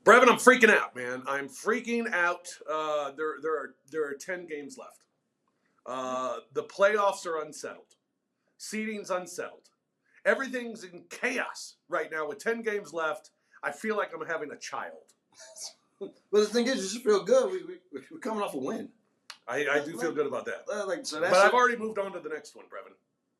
Brevin, I'm freaking out, man. I'm freaking out. There are 10 games left. The playoffs are unsettled. Seeding's unsettled. Everything's in chaos right now with 10 games left. I feel like I'm having a child. But the thing is, you should feel good. We're coming off a win. I do feel good about that. But I've already moved on to the next one, Brevin.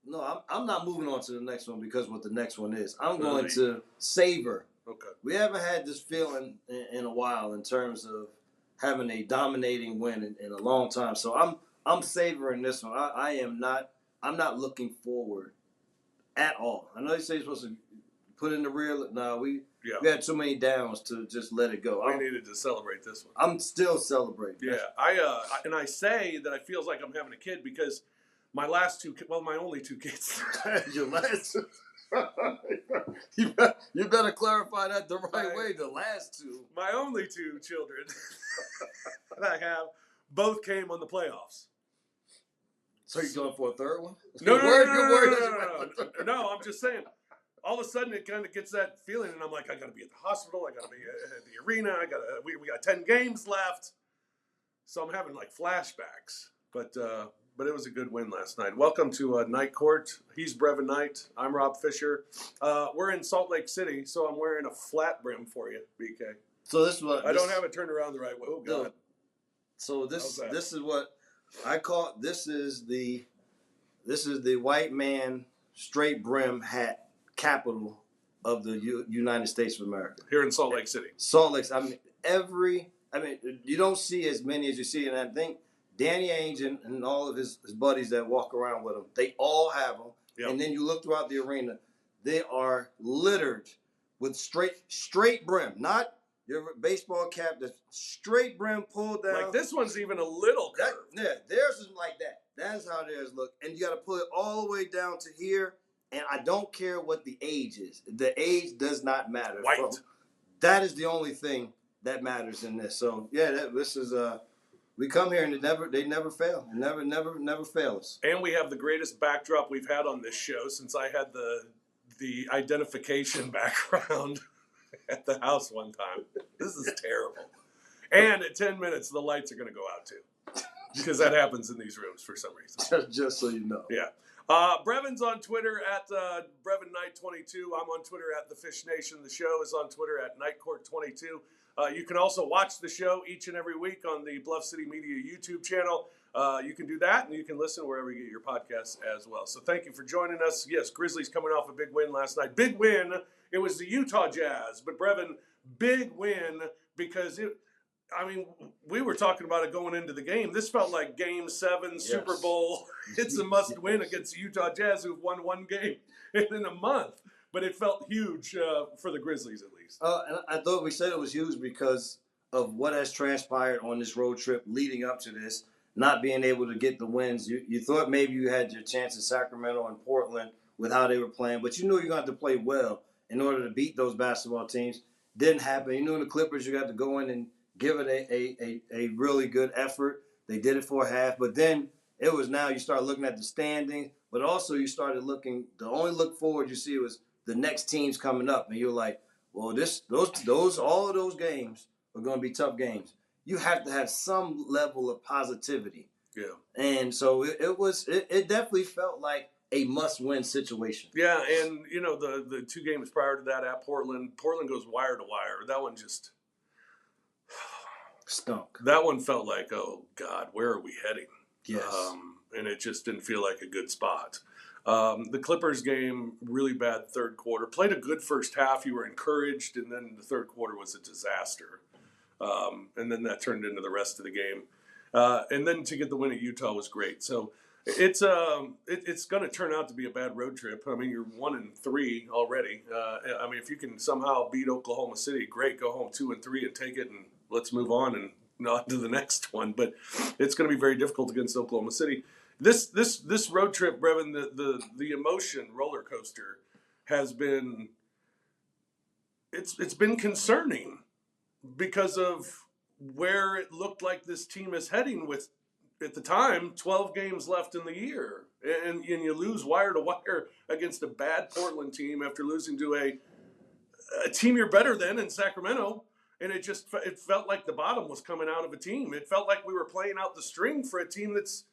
No, I'm not moving on to the next one because what the next one is. I'm going to savor. Okay. We haven't had this feeling in a while in terms of having a dominating win in a long time. So I'm savoring this one. I'm not looking forward at all. I know you say you're supposed to put in the rear. No, we had too many downs to just let it go. We needed to celebrate this one. I'm still celebrating. Yeah, I say that it feels like I'm having a kid because my only two kids. Your last two. You better clarify that the right way. The last two. My only two children that I have both came on the playoffs. So you're going for a third one? No, I'm just saying. All of a sudden, it kind of gets that feeling, and I'm like, I got to be at the hospital. I got to be at the arena. We got 10 games left, so I'm having like flashbacks. But it was a good win last night. Welcome to Night Court. He's Brevin Knight. I'm Rob Fisher. We're in Salt Lake City, so I'm wearing a flat brim for you, BK. So this is what I don't have it turned around the right way. Oh God. So this is what I call this is the white man straight brim hat capital of the United States of America. Here in Salt Lake City. Salt Lake. You don't see as many as you see, and I think Danny Ainge and all of his buddies that walk around with him, they all have them. Yep. And then you look throughout the arena, they are littered with straight brim, not your baseball cap, the straight brim pulled down. Like this one's even a little curved. Theirs is like that. That's how theirs look. And you got to pull it all the way down to here. And I don't care what the age is. The age does not matter. White. That is the only thing that matters in this. So, this is we come here and they never fail. And never fail us. And we have the greatest backdrop we've had on this show since I had the identification background at the house one time. This is terrible. And at 10 minutes, the lights are going to go out too. Because that happens in these rooms for some reason. Just so you know. Yeah. Brevin's on Twitter at Brevin Knight 22. I'm on Twitter at The Fish Nation. The show is on Twitter at Nightcourt 22. You can also watch the show each and every week on the Bluff City Media YouTube channel. You can do that, and you can listen wherever you get your podcasts as well. So thank you for joining us. Yes, Grizzlies coming off a big win last night. Big win. It was the Utah Jazz. But, Brevin, big win because we were talking about it going into the game. This felt like Game 7, Super Bowl. It's a must-win against the Utah Jazz, who've won one game in a month. But it felt huge for the Grizzlies, at least. And I thought we said it was huge because of what has transpired on this road trip leading up to this, not being able to get the wins. You thought maybe you had your chance in Sacramento and Portland with how they were playing, but you knew you got to play well in order to beat those basketball teams. Didn't happen. You knew in the Clippers you got to go in and give it a really good effort. They did it for a half, but then it was now you start looking at the standings, but also you started looking. The only look forward you see was the next teams coming up, and you're like, well, all of those games are going to be tough games. You have to have some level of positivity. Yeah. And so it definitely felt like a must-win situation. Yeah, and the two games prior to that at Portland goes wire to wire. That one just stunk. That one felt like, oh God, where are we heading? Yes. And it just didn't feel like a good spot. The Clippers game, really bad third quarter. Played a good first half. You were encouraged, and then the third quarter was a disaster. And then that turned into the rest of the game. And then to get the win at Utah was great. So it's going to turn out to be a bad road trip. I mean, you're 1-3 already. If you can somehow beat Oklahoma City, great. Go home 2-3 and take it, and let's move on and on to the next one. But it's going to be very difficult against Oklahoma City. This road trip, Brevin, the emotion roller coaster has been it's been concerning because of where it looked like this team is heading with, at the time, 12 games left in the year. And you lose wire to wire against a bad Portland team after losing to a team you're better than in Sacramento. and it felt like the bottom was coming out of a team. It felt like we were playing out the string for a team that's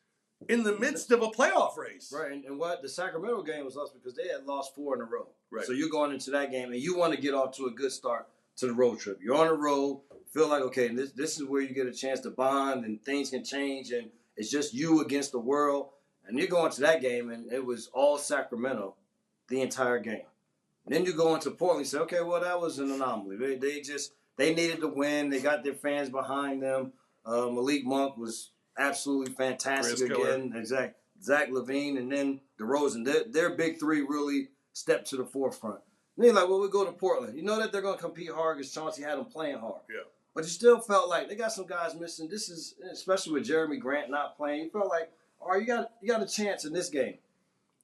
in the midst of a playoff race. Right, and what the Sacramento game was lost because they had lost 4 in a row. Right. So you're going into that game, and you want to get off to a good start to the road trip. You're on the road, feel like, okay, this is where you get a chance to bond, and things can change, and it's just you against the world. And you go into that game, and it was all Sacramento the entire game. And then you go into Portland and say, okay, well, that was an anomaly. They needed to win. They got their fans behind them. Malik Monk was absolutely fantastic again. Exactly. Zach LaVine, and then DeRozan. Their big three really stepped to the forefront. And they're like, well, we go to Portland. You know that they're going to compete hard because Chauncey had them playing hard. Yeah. But you still felt like they got some guys missing. This is, especially with Jeremy Grant not playing, you felt like, all right, you got a chance in this game.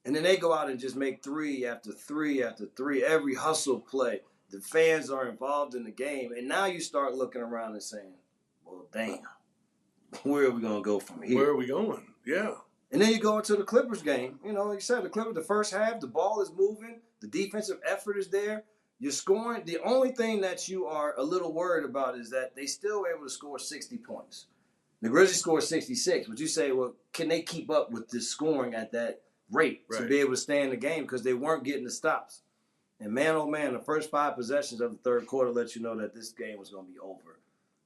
And then they go out and just make 3 after 3 after 3, every hustle play. The fans are involved in the game. And now you start looking around and saying, well, damn, where are we going to go from here? Where are we going? Yeah. And then you go into the Clippers game. You know, like you said, the Clippers, the first half, the ball is moving. The defensive effort is there. You're scoring. The only thing that you are a little worried about is that they still were able to score 60 points. The Grizzlies scored 66. But you say, well, can they keep up with this scoring at that rate to be able to stay in the game? Because they weren't getting the stops. And man, oh man, the first 5 possessions of the third quarter let you know that this game was going to be over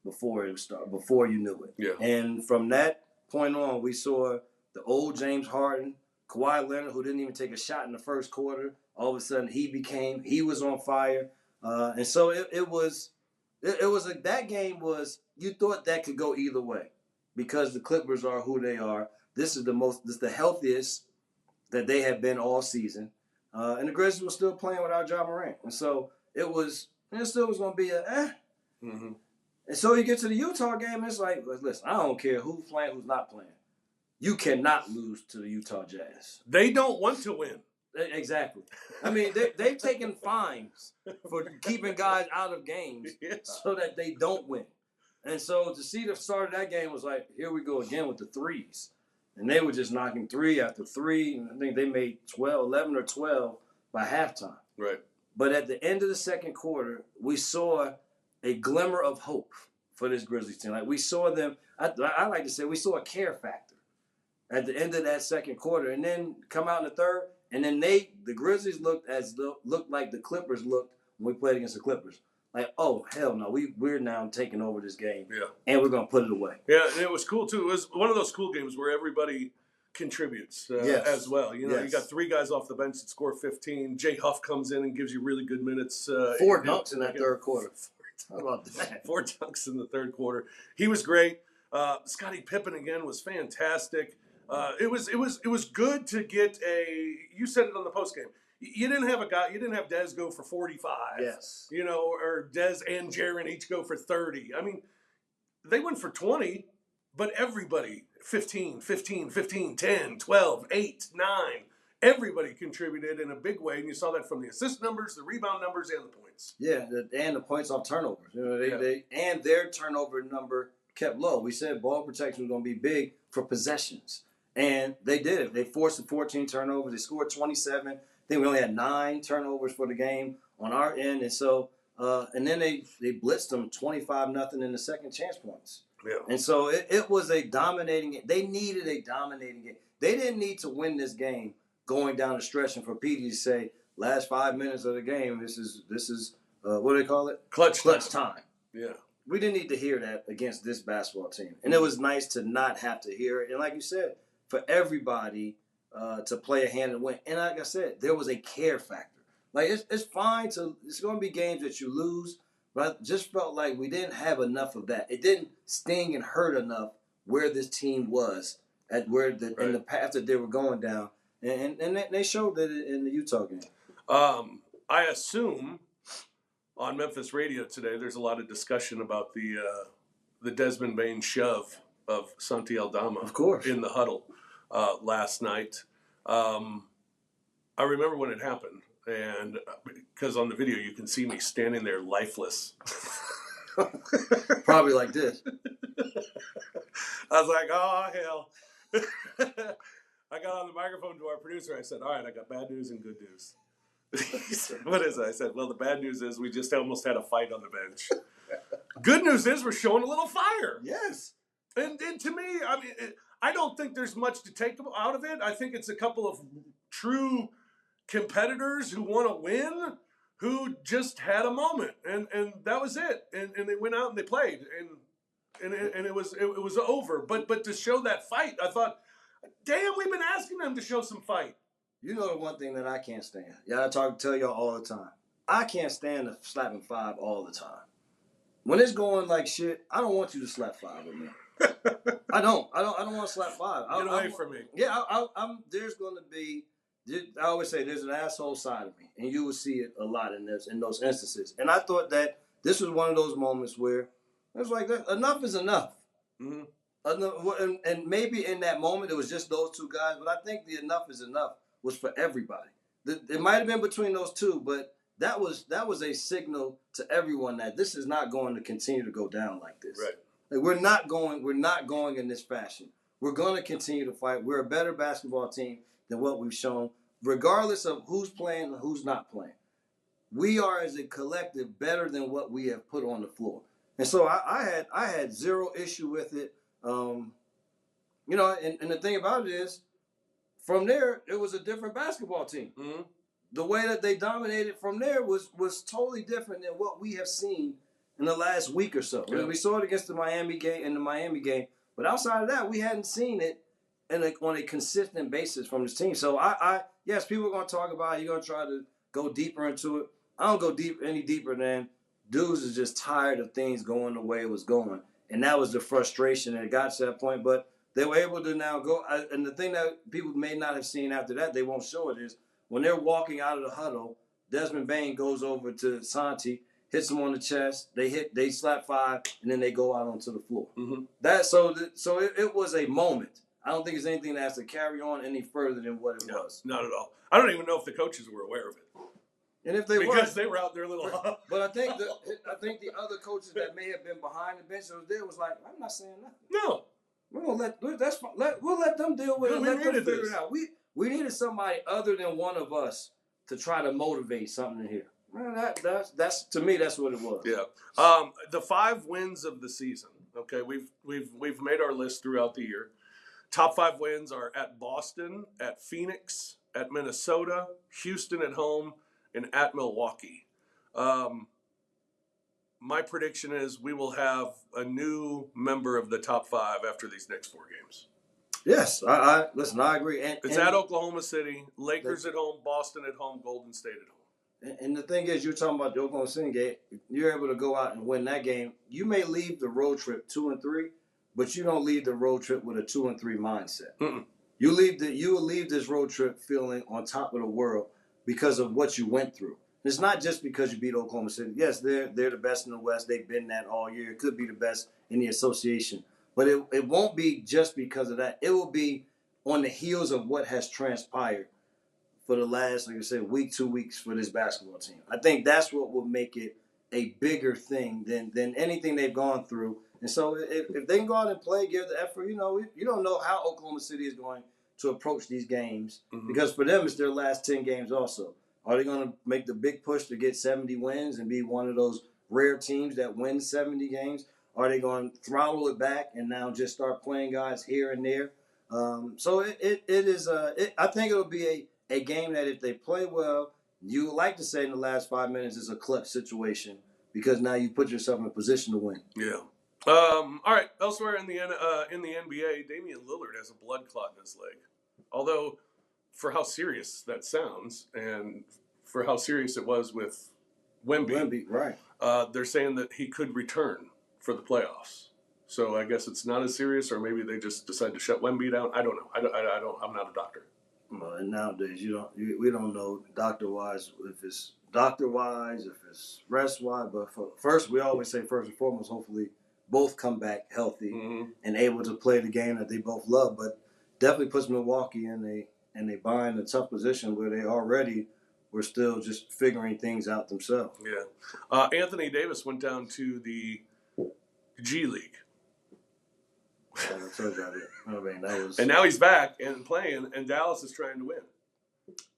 before it started, before you knew it. Yeah. And from that point on, we saw the old James Harden, Kawhi Leonard, who didn't even take a shot in the first quarter. All of a sudden, he was on fire. And so it was like that game was, you thought that could go either way because the Clippers are who they are. This is the healthiest that they have been all season. And the Grizzlies were still playing without Ja Morant. And so it still was going to be Mm-hmm. And so you get to the Utah game, and it's like, listen, I don't care who's playing, who's not playing. You cannot lose to the Utah Jazz. They don't want to win. Exactly. I mean, they've taken fines for keeping guys out of games so that they don't win. And so to see the start of that game was like, here we go again with the threes. And they were just knocking 3 after 3. And I think they made 11 or 12 by halftime. Right. But at the end of the second quarter, we saw a glimmer of hope for this Grizzlies team. Like we saw them, I like to say we saw a care factor at the end of that second quarter. And then come out in the third, and then the Grizzlies looked like the Clippers looked when we played against the Clippers. Like, oh, hell no, we're now taking over this game. Yeah. And we're going to put it away. Yeah, and it was cool, too. It was one of those cool games where everybody contributes as well. You know, you got 3 guys off the bench that score 15. Jay Huff comes in and gives you really good minutes. 4 dunks in that third quarter. How about that? 4 dunks in the third quarter. He was great. Scottie Pippen, again, was fantastic. It was good to get you said it on the postgame. You didn't have Dez go for 45. Yes. You know, or Dez and Jaren each go for 30. I mean, they went for 20, but everybody, 15, 10, 12, 8, 9, everybody contributed in a big way. And you saw that from the assist numbers, the rebound numbers, and the points. Yeah, and the points off turnovers. You know, they and their turnover number kept low. We said ball protection was going to be big for possessions. And they did it. They forced the 14 turnovers. They scored 27. I think we only had 9 turnovers for the game on our end. And so, and then they blitzed them 25-0 in the second chance points. Yeah. And so it was a dominating game. They needed a dominating game. They didn't need to win this game going down the stretch and for Petey to say, last 5 minutes of the game, this is what do they call it? Clutch time. Yeah. We didn't need to hear that against this basketball team. And it was nice to not have to hear it. And like you said, for everybody to play a hand and win. And like I said, there was a care factor. Like, it's fine it's going to be games that you lose, but I just felt like we didn't have enough of that. It didn't sting and hurt enough where this team was in the path that they were going down. And they showed that in the Utah game. I assume on Memphis radio today, there's a lot of discussion about the Desmond Bane shove of Santi Aldama, of course, in the huddle last night. I remember when it happened, and because on the video you can see me standing there lifeless. Probably like this. I was like, oh, hell. I got on the microphone to our producer. I said, all right, I got bad news and good news. What is it? I said, well, the bad news is we just almost had a fight on the bench. Good news is we're showing a little fire. Yes. And to me, I mean, I don't think there's much to take out of it. I think it's a couple of true competitors who want to win, who just had a moment, and that was it. And they went out and they played, and it was over. But to show that fight, I thought, damn, we've been asking them to show some fight. You know the one thing that I can't stand. Yeah, tell y'all all the time. I can't stand the slapping five all the time. When it's going like shit, I don't want you to slap five with me. I don't want to slap five. Get away from me. Yeah, there's going to be. I always say there's an asshole side of me, and you will see it a lot in those instances. And I thought that this was one of those moments where it was like, enough is enough. Mm-hmm. And maybe in that moment it was just those two guys, but I think the enough is enough was for everybody. It might have been between those two, but that was a signal to everyone that this is not going to continue to go down like this. Right. Like we're not going in this fashion. We're going to continue to fight. We're a better basketball team than what we've shown, regardless of who's playing and who's not playing. We are, as a collective, better than what we have put on the floor. And so I had zero issue with it. And the thing about it is, from there, it was a different basketball team. Mm-hmm. The way that they dominated from there was totally different than what we have seen in the last week or so. Yeah. We saw it against the Miami game, but outside of that, we hadn't seen it on a consistent basis from this team. So yes, people are going to talk about it. You're going to try to go deeper into it. I don't go any deeper than dudes is just tired of things going the way it was going. And that was the frustration, and it got to that point. But they were able to now go. And the thing that people may not have seen after that, they won't show it, is when they're walking out of the huddle, Desmond Bane goes over to Santi, hits him on the chest. They slap five, and then they go out onto the floor. Mm-hmm. It was a moment. I don't think it's anything that has to carry on any further than what it was. Not at all. I don't even know if the coaches were aware of it. And if they because they were out there a little. But I think the other coaches that may have been behind the bench was like, I'm not saying nothing. No, we're gonna we'll let them deal with it. Let them figure it out. We needed somebody other than one of us to try to motivate something in here. Man, that's to me, that's what it was. Yeah. The 5 wins of the season. Okay, we've made our list throughout the year. Top 5 wins are at Boston, at Phoenix, at Minnesota, Houston at home, and at Milwaukee. My prediction is we will have a new member of the top 5 after these next 4 games. Yes, I agree. It's at Oklahoma City, Lakers at home, Boston at home, Golden State at home. And the thing is, you're talking about the Oklahoma City game. You're able to go out and win that game. You may leave the road trip 2-3, but you don't leave the road trip with a 2-3 mindset. Mm-mm. You will leave this road trip feeling on top of the world because of what you went through. It's not just because you beat Oklahoma City. Yes, they're the best in the West. They've been that all year. It could be the best in the association. But it won't be just because of that. It will be on the heels of what has transpired for the last, like I said, week, 2 weeks for this basketball team. I think that's what will make it a bigger thing than anything they've gone through. And so if they can go out and play, give the effort, you don't know how Oklahoma City is going to approach these games. Mm-hmm. Because for them, it's their last 10 games also. Are they going to make the big push to get 70 wins and be one of those rare teams that win 70 games? Are they going to throttle it back and now just start playing guys here and there? So it is. I think it'll be a game that if they play well, you would like to say in the last 5 minutes is a clutch situation because now you put yourself in a position to win. Yeah. All right. Elsewhere in the NBA, Damian Lillard has a blood clot in his leg. Although, for how serious that sounds, and for how serious it was with Wemby, right? They're saying that he could return for the playoffs. So I guess it's not as serious, or maybe they just decide to shut Wemby down. I don't know. I'm not a doctor. Well, and nowadays we don't know doctor-wise if it's doctor-wise, if it's rest-wise. But first, we always say first and foremost, hopefully both come back healthy and able to play the game that they both love. But definitely puts Milwaukee in a bind, a tough position where they already were still just figuring things out themselves. Yeah. Anthony Davis went down to the G League. I told you that was... And now he's back and playing, and Dallas is trying to win.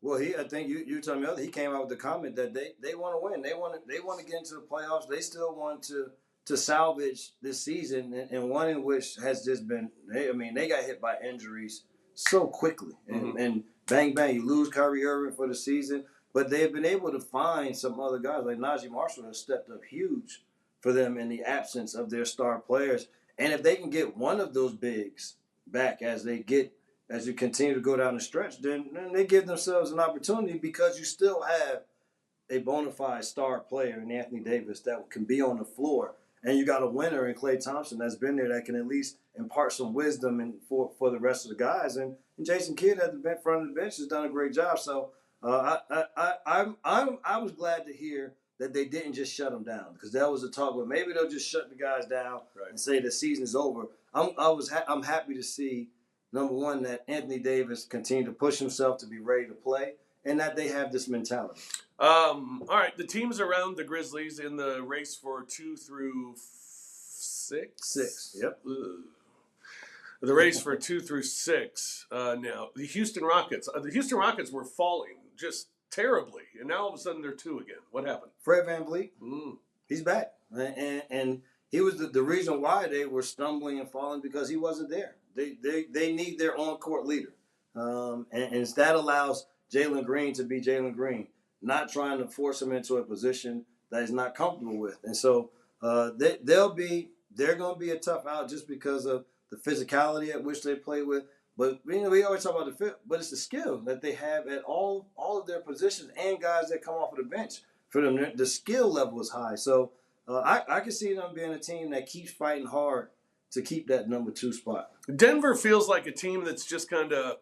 Well, I think you told me earlier. He came out with the comment that they want to win. They want to get into the playoffs. They still want to salvage this season, and one in which has just been. They got hit by injuries so quickly, and bang bang, you lose Kyrie Irving for the season. But they've been able to find some other guys like Najee Marshall has stepped up huge for them in the absence of their star players. And if they can get one of those bigs back as you continue to go down the stretch, then they give themselves an opportunity because you still have a bona fide star player in Anthony Davis that can be on the floor. And you got a winner in Klay Thompson that's been there that can at least impart some wisdom for the rest of the guys. And Jason Kidd at the front of the bench has done a great job. So I was glad to hear that they didn't just shut them down, because that was a talk where maybe they'll just shut the guys down and say the season's over. I'm happy to see, number one, that Anthony Davis continued to push himself to be ready to play, and that they have this mentality. All right, the teams around the Grizzlies in the race for 2 through 6. 6. Yep. Ugh. The race for 2 through 6 now. The Houston Rockets. The Houston Rockets were falling just terribly, and now all of a sudden they're 2 again. What happened? Fred VanVleet. He's back, and he was the reason why they were stumbling and falling, because he wasn't there. They need their on-court leader, and that allows Jalen Green to be Jalen Green, not trying to force him into a position that he's not comfortable with. And so they're going to be a tough out just because of the physicality at which they play with. But we always talk about the fit, but it's the skill that they have at all of their positions, and guys that come off of the bench for them. The skill level is high. So I can see them being a team that keeps fighting hard to keep that number 2 spot. Denver feels like a team that's just kind of,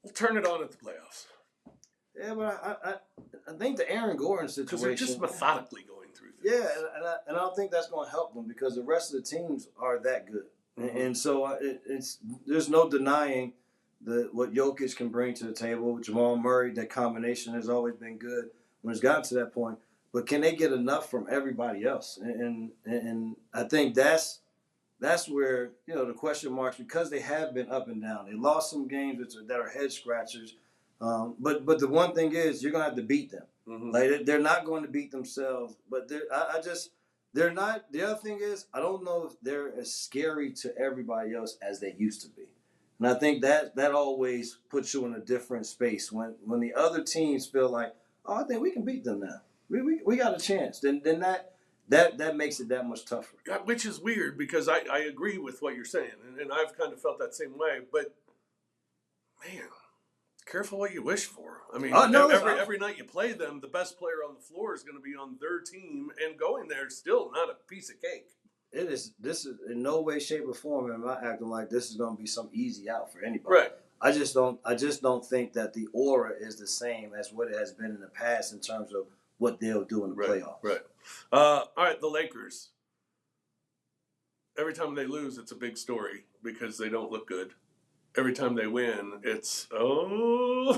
we'll turn it on at the playoffs. Yeah, but I think the Aaron Gordon situation, because they're just methodically going through things. Yeah, and I don't think that's going to help them, because the rest of the teams are that good. And so there's no denying what Jokic can bring to the table. Jamal Murray, that combination has always been good when it's gotten to that point. But can they get enough from everybody else? And I think that's where the question marks, because they have been up and down. They lost some games that are head scratchers. But the one thing is, you're gonna have to beat them. Like, they're not going to beat themselves. But they're not. The other thing is, I don't know if they're as scary to everybody else as they used to be. And I think that always puts you in a different space when the other teams feel like, oh, I think we can beat them now. We got a chance. Then that makes it that much tougher. Which is weird, because I agree with what you're saying, and I've kind of felt that same way. But man, careful what you wish for. I mean, every night you play them, the best player on the floor is going to be on their team, and going there is still not a piece of cake. It is. This is in no way, shape, or form am I acting like this is going to be some easy out for anybody. Right. I just don't think that the aura is the same as what it has been in the past in terms of what they'll do in the playoffs. Right. All right, the Lakers. Every time they lose, it's a big story because they don't look good. Every time they win, it's, oh,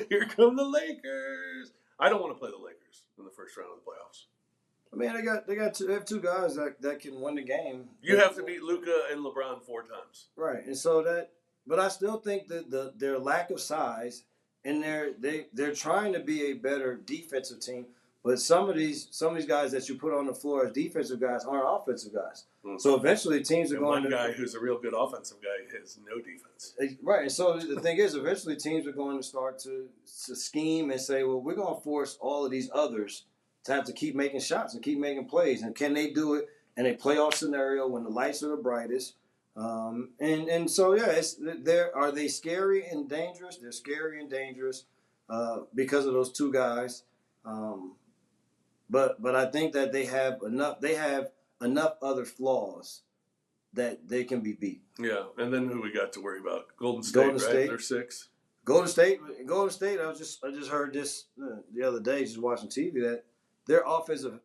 here come the Lakers. I don't want to play the Lakers in the first round of the playoffs. I mean, they have 2 guys that can win the game. You have to beat Luka and LeBron 4 times. Right, and so but I still think that their lack of size, and they're trying to be a better defensive team. But some of these guys that you put on the floor as defensive guys aren't offensive guys. So eventually teams are going to... One guy who's a real good offensive guy has no defense. Right. And so the thing is, eventually teams are going to start to scheme and say, well, we're going to force all of these others to have to keep making shots and keep making plays. And can they do it in a playoff scenario when the lights are the brightest? And so, yeah, are they scary and dangerous? They're scary and dangerous because of those 2 guys. But I think that they have enough other flays that they can be beat. Yeah, and then who we got to worry about? Golden State, right? They're 6. Golden State. I just heard this the other day, just watching TV, that their offensive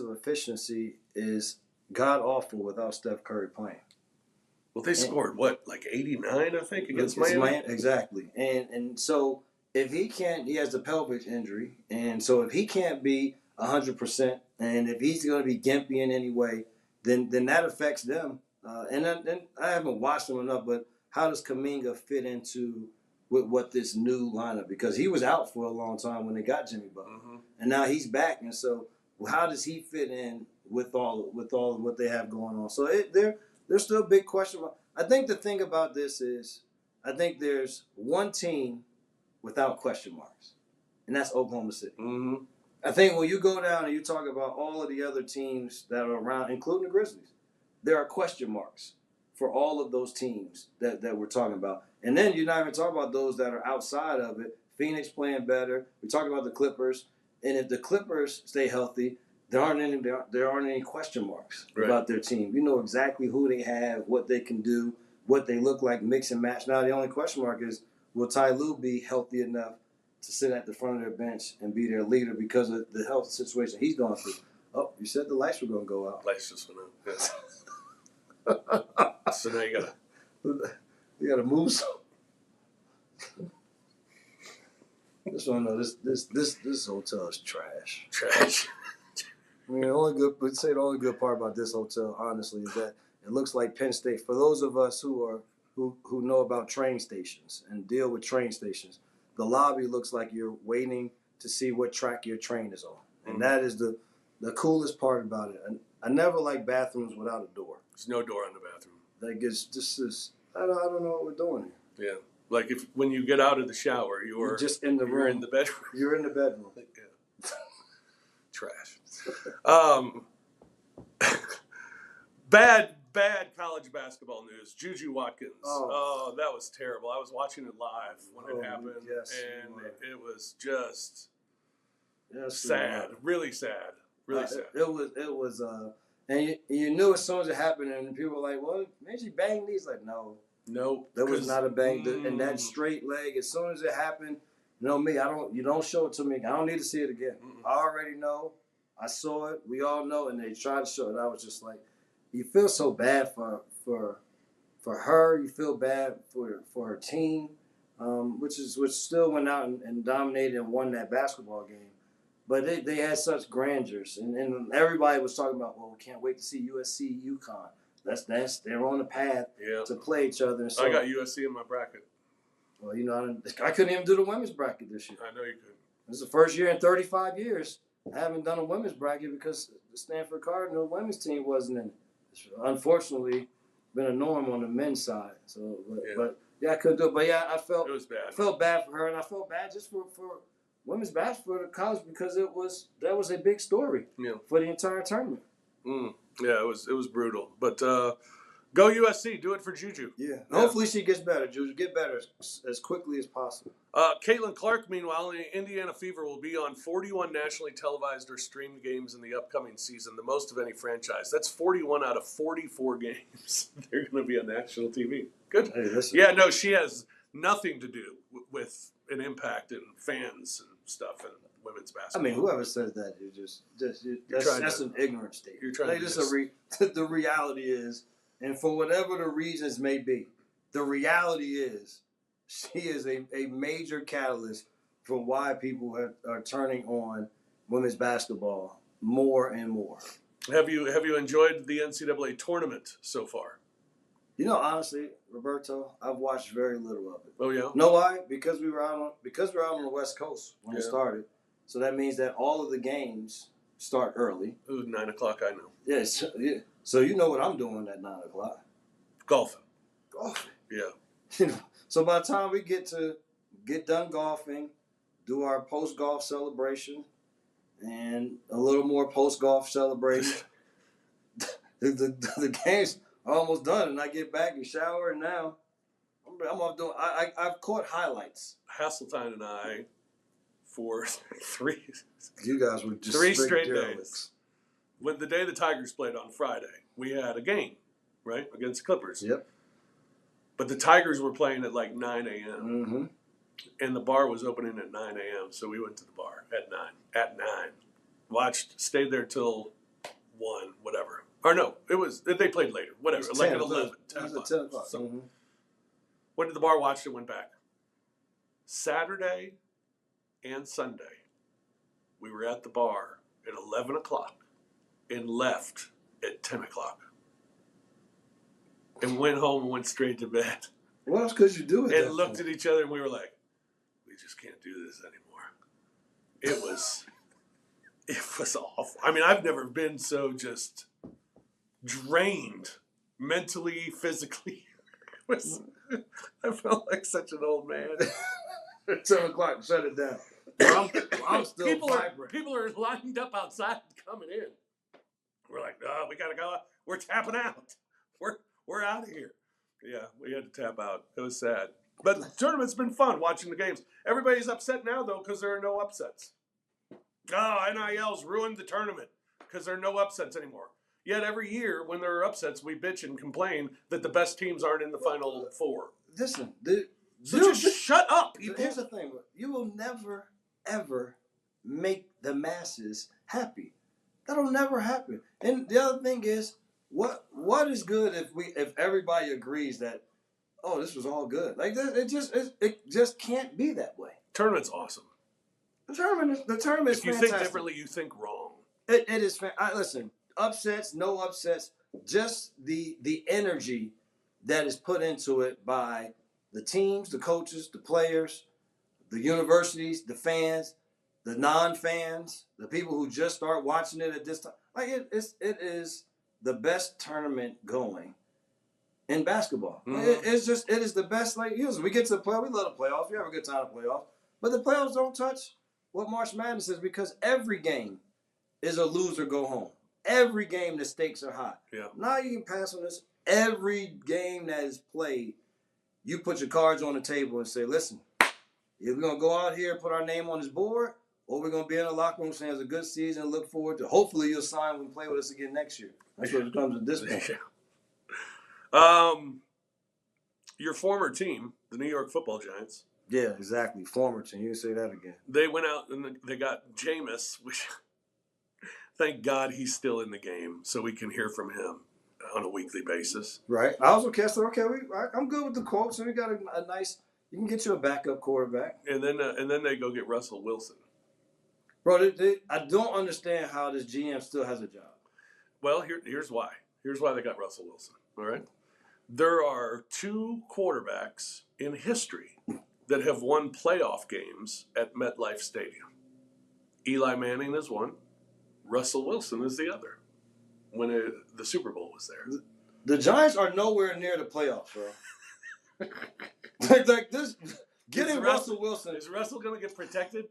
efficiency is god awful without Steph Curry playing. Well, they scored like 89, I think, against Miami. Exactly, and so if he can't, he has the pelvic injury, and so if he can't be 100%, and if he's going to be gimpy in any way, then that affects them. And I haven't watched them enough, but how does Kuminga fit into with what this new lineup, because he was out for a long time when they got Jimmy Butler, and now he's back, and so how does he fit in with all of what they have going on? So there's still a big question mark. I think the thing about this is I think there's one team without question marks, and that's Oklahoma City. Mm-hmm. I think when you go down and you talk about all of the other teams that are around, including the Grizzlies, there are question marks for all of those teams that we're talking about. And then you're not even talking about those that are outside of it. Phoenix playing better. We talked about the Clippers. And if the Clippers stay healthy, there aren't any question marks about their team. You know exactly who they have, what they can do, what they look like, mix and match. Now the only question mark is, will Ty Lue be healthy enough to sit at the front of their bench and be their leader because of the health situation he's going through? Oh, you said the lights were going to go out. Lights just went out. Yeah. So now you gotta move some. This hotel is trash. Trash. I mean, the only good part about this hotel, honestly, is that it looks like Penn State. For those of us who know about train stations and deal with train stations, the lobby looks like you're waiting to see what track your train is on, and that is the coolest part about it. And I never like bathrooms without a door. There's no door on the bathroom. Like it's just I don't know what we're doing here. Yeah, like when you get out of the shower, you're just in the room. You're in the bedroom. You're in the bedroom. Yeah. Trash. Bad college basketball news. Juju Watkins. Oh, that was terrible. I was watching it live when it happened, and it was just sad. Really sad. Really sad. It was. And you knew as soon as it happened, and people were like, well, maybe she banged these. Like, no. That was not a bang. And that straight leg, as soon as it happened, you know me, you don't show it to me. I don't need to see it again. I already know. I saw it. We all know. And they tried to show it. I was just like, you feel so bad for her. You feel bad for her team, which still went out and dominated and won that basketball game. But they had such grandeurs, and everybody was talking about, well, we can't wait to see USC, UConn. They're on the path to play each other. And so, I got USC in my bracket. Well, I couldn't even do the women's bracket this year. I know you couldn't. This is the first year in 35 years I haven't done a women's bracket because the Stanford Cardinal women's team wasn't in it. It's unfortunately been a norm on the men's side. So, but I couldn't do it. But yeah, it was bad. I felt bad for her, and I felt bad just for women's basketball at college because that was a big story for the entire tournament. Yeah, it was brutal. But go USC, do it for Juju. Yeah. Hopefully she gets better, Juju. Get better as quickly as possible. Caitlin Clark, meanwhile, in Indiana Fever will be on 41 nationally televised or streamed games in the upcoming season, the most of any franchise. That's 41 out of 44 games. They're going to be on national TV. Good. Hey, she has nothing to do with an impact in fans and stuff and women's basketball. I mean, whoever says that is that's an ignorant statement. You're trying the reality is, and for whatever the reasons may be, the reality is she is a major catalyst for why people are turning on women's basketball more and more. Have you enjoyed the NCAA tournament so far? Honestly, Roberto, I've watched very little of it. Oh yeah. Know why? Because we were out on the West Coast when it started. So that means that all of the games start early. Ooh, 9 o'clock. I know. Yes. Yeah. So you know what I'm doing at 9 o'clock? Golfing. Yeah. So by the time we get done golfing, do our post golf celebration, and a little more post golf celebration, the game's almost done, and I get back and shower, and now I'm off doing. I've caught highlights. Hasseltine and I, for three. You guys were just 3 straight days. When the day the Tigers played on Friday, we had a game, right, against the Clippers. Yep. But the Tigers were playing at like 9 a.m. Mm-hmm. And the bar was opening at 9 a.m. So we went to the bar at 9. At 9, stayed there till 1, whatever. Or no, they played later. Whatever, like 10, at 11, 10 o'clock. 10 o'clock. So went to the bar, watched it, went back. Saturday and Sunday, we were at the bar at 11 o'clock and left at 10 o'clock. And went home and went straight to bed. What else could you do with that? And looked at each other, and we were like, we just can't do this anymore. It was awful. I mean, I've never been so just drained mentally, physically. I felt like such an old man. At 7 o'clock, shut it down. I'm still vibrant. People are lined up outside coming in. We're like, oh, we gotta go. We're tapping out. We're out of here. Yeah, we had to tap out. It was sad. But the tournament's been fun watching the games. Everybody's upset now, though, because there are no upsets. Oh, NIL's ruined the tournament because there are no upsets anymore. Yet every year when there are upsets, we bitch and complain that the best teams aren't in the Final Four. Listen, just shut up, people. Here's the thing. You will never, ever make the masses happy. That'll never happen. And the other thing is, what is good if everybody agrees that, oh, this was all good? Like it just can't be that way. Tournament's awesome. The tournament is fantastic. If you think differently, you think wrong. It is. Listen, upsets, no upsets, just the energy that is put into it by the teams, the coaches, the players, the universities, the fans, the non-fans, the people who just start watching it at this time. Like it is the best tournament going in basketball. Mm-hmm. It is the best. Like we get to the playoffs, we love the playoffs. We have a good time in the playoffs, but the playoffs don't touch what March Madness is because every game is a loser go home. Every game the stakes are high. Yeah. Now you can pass on this. Every game that is played, you put your cards on the table and say, listen, if we're going to go out here and put our name on this board, or we're going to be in the locker room saying it's a good season, look forward to, hopefully you'll sign and play with us again next year. That's what it comes to this point. Your former team, the New York Football Giants. Yeah, exactly. Former team. You can say that again. They went out and they got Jameis, which thank God he's still in the game so we can hear from him on a weekly basis. Right. I was okay. So, I'm good with the quotes. And we got a nice, you can get you a backup quarterback. And then they go get Russell Wilson. Bro, I don't understand how this GM still has a job. Well, here's why. Here's why they got Russell Wilson. All right. There are 2 quarterbacks in history that have won playoff games at MetLife Stadium. Eli Manning is one. Russell Wilson is the other. When the Super Bowl was there. The Giants are nowhere near the playoffs, bro. like this, getting Russell Wilson. Is Russell going to get protected?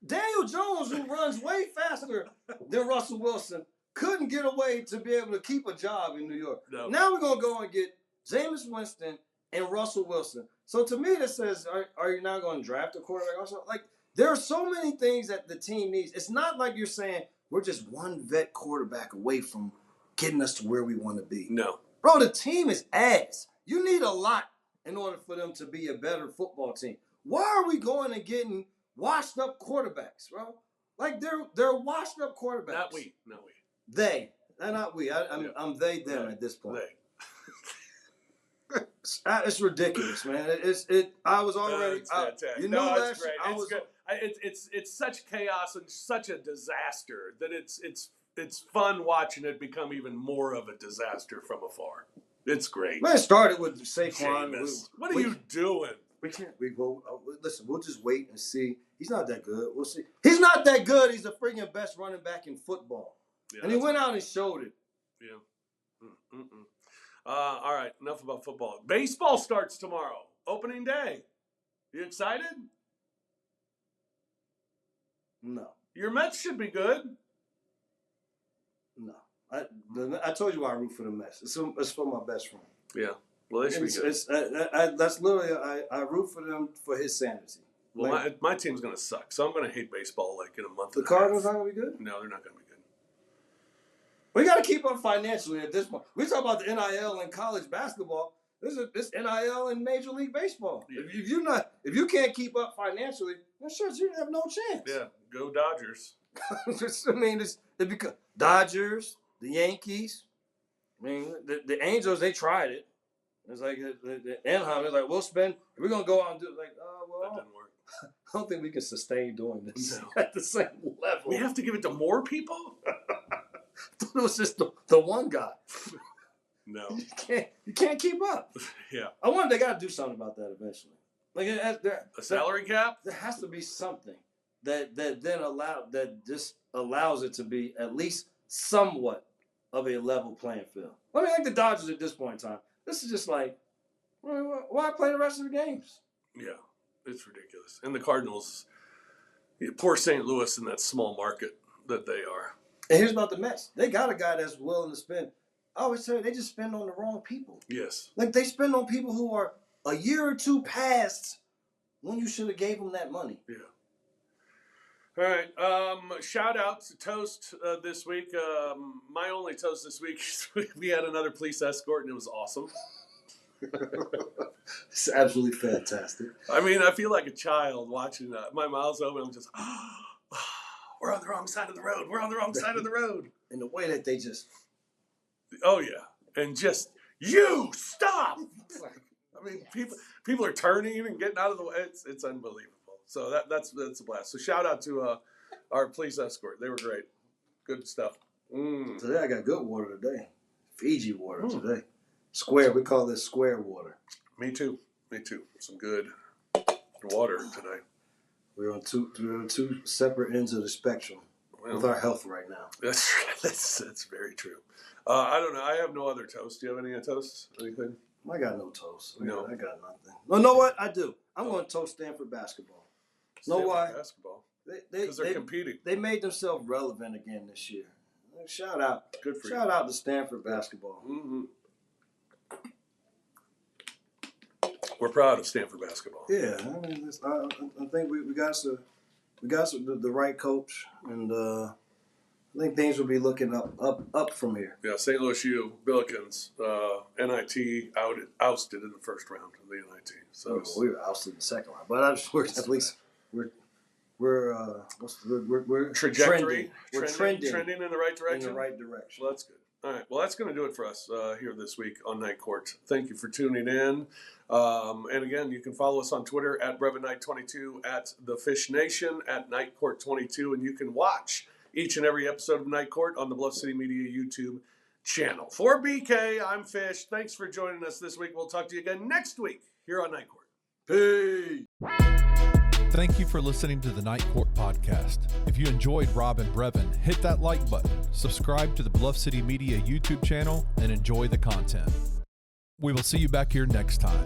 Daniel Jones, who runs way faster than Russell Wilson, couldn't get away to be able to keep a job in New York. No. Now we're going to go and get Jameis Winston and Russell Wilson. So to me, that says, are you now going to draft a quarterback also? Like, there are so many things that the team needs. It's not like you're saying, we're just one vet quarterback away from getting us to where we want to be. No. Bro, the team is ass. You need a lot in order for them to be a better football team. Why are we going and getting washed up quarterbacks, bro? Like they're washed up quarterbacks. Not we. They. They're not we. I'm they, them at this point. It's ridiculous, man. I was already. It's fantastic. It's great. It's such chaos and such a disaster that it's fun watching it become even more of a disaster from afar. It's great. Man, it started with Saquon. What are you doing? We can't. Listen. We'll just wait and see. He's not that good. We'll see. He's not that good. He's the freaking best running back in football, and he went out and showed it. Yeah. All right. Enough about football. Baseball starts tomorrow. Opening day. You excited? No. Your Mets should be good. No. I told you why I root for the Mets. It's for my best friend. Yeah. Well, they should be good. That's literally, I root for them for his sanity. Well, like, my team's going to suck, so I'm going to hate baseball like in a month. The Cardinals aren't going to be good? No, they're not going to be good. We got to keep up financially at this point. We talk about the NIL in college basketball. This NIL in Major League Baseball. Yeah. If you can't keep up financially, then sure, you have no chance. Yeah, go Dodgers. It's because Dodgers, the Yankees. I mean, the Angels, they tried it. It's like the Anaheim is like, we're gonna go out and do it. Like, that didn't work. I don't think we can sustain doing this at the same level. We have to give it to more people. I thought it was just the one guy. No. You can't keep up. Yeah. I wonder they got to do something about that eventually. Like A salary cap? There has to be something that just allows it to be at least somewhat of a level playing field. I mean, like the Dodgers at this point in time. This is just like, why play the rest of the games? Yeah, it's ridiculous. And the Cardinals, poor St. Louis in that small market that they are. And here's about the Mets. They got a guy that's willing to spend. I always say they just spend on the wrong people. Yes. Like they spend on people who are a year or two past when you should have gave them that money. Yeah. All right. Shout out to Toast this week. My only toast this week is we had another police escort, and it was awesome. It's absolutely fantastic. I mean, I feel like a child watching that. My mouth's open. I'm just, we're on the wrong side of the road. We're on the wrong side of the road. And the way that they just... Oh, yeah. And just, you stop. I mean, people are turning and getting out of the way. It's unbelievable. So that's a blast. So shout out to our police escort. They were great. Good stuff. Today I got good water today. Fiji water today. Square. We call this square water. Me too. Some good water today. We're on two separate ends of the spectrum with our health right now. That's very true. I don't know. I have no other toast. Do you have any toasts? Anything? I got no toast. No. I got nothing. No, know what? I do. I'm going to toast Stanford basketball. Know why? Basketball. Because they're competing. They made themselves relevant again this year. Shout out. Good for you. Shout out to Stanford basketball. Mm-hmm. We're proud of Stanford basketball. Yeah, I mean, I think we got the right coach, and I think things will be looking up from here. Yeah, St. Louis U, Billikens, NIT ousted in the first round of the NIT. So we were ousted in the second round, but we're trajectory. We're trending in the right direction. In the right direction. Well, that's good. All right. Well, that's going to do it for us here this week on Night Court. Thank you for tuning in. And again, you can follow us on Twitter at BrevinKnight22, at The Fish Nation, at Night Court 22, and you can watch each and every episode of Night Court on the Bluff City Media YouTube channel. For BK, I'm Fish. Thanks for joining us this week. We'll talk to you again next week here on Night Court. Peace. Thank you for listening to the Night Court podcast. If you enjoyed Rob and Brevin, hit that like button, subscribe to the Bluff City Media YouTube channel, and enjoy the content. We will see you back here next time.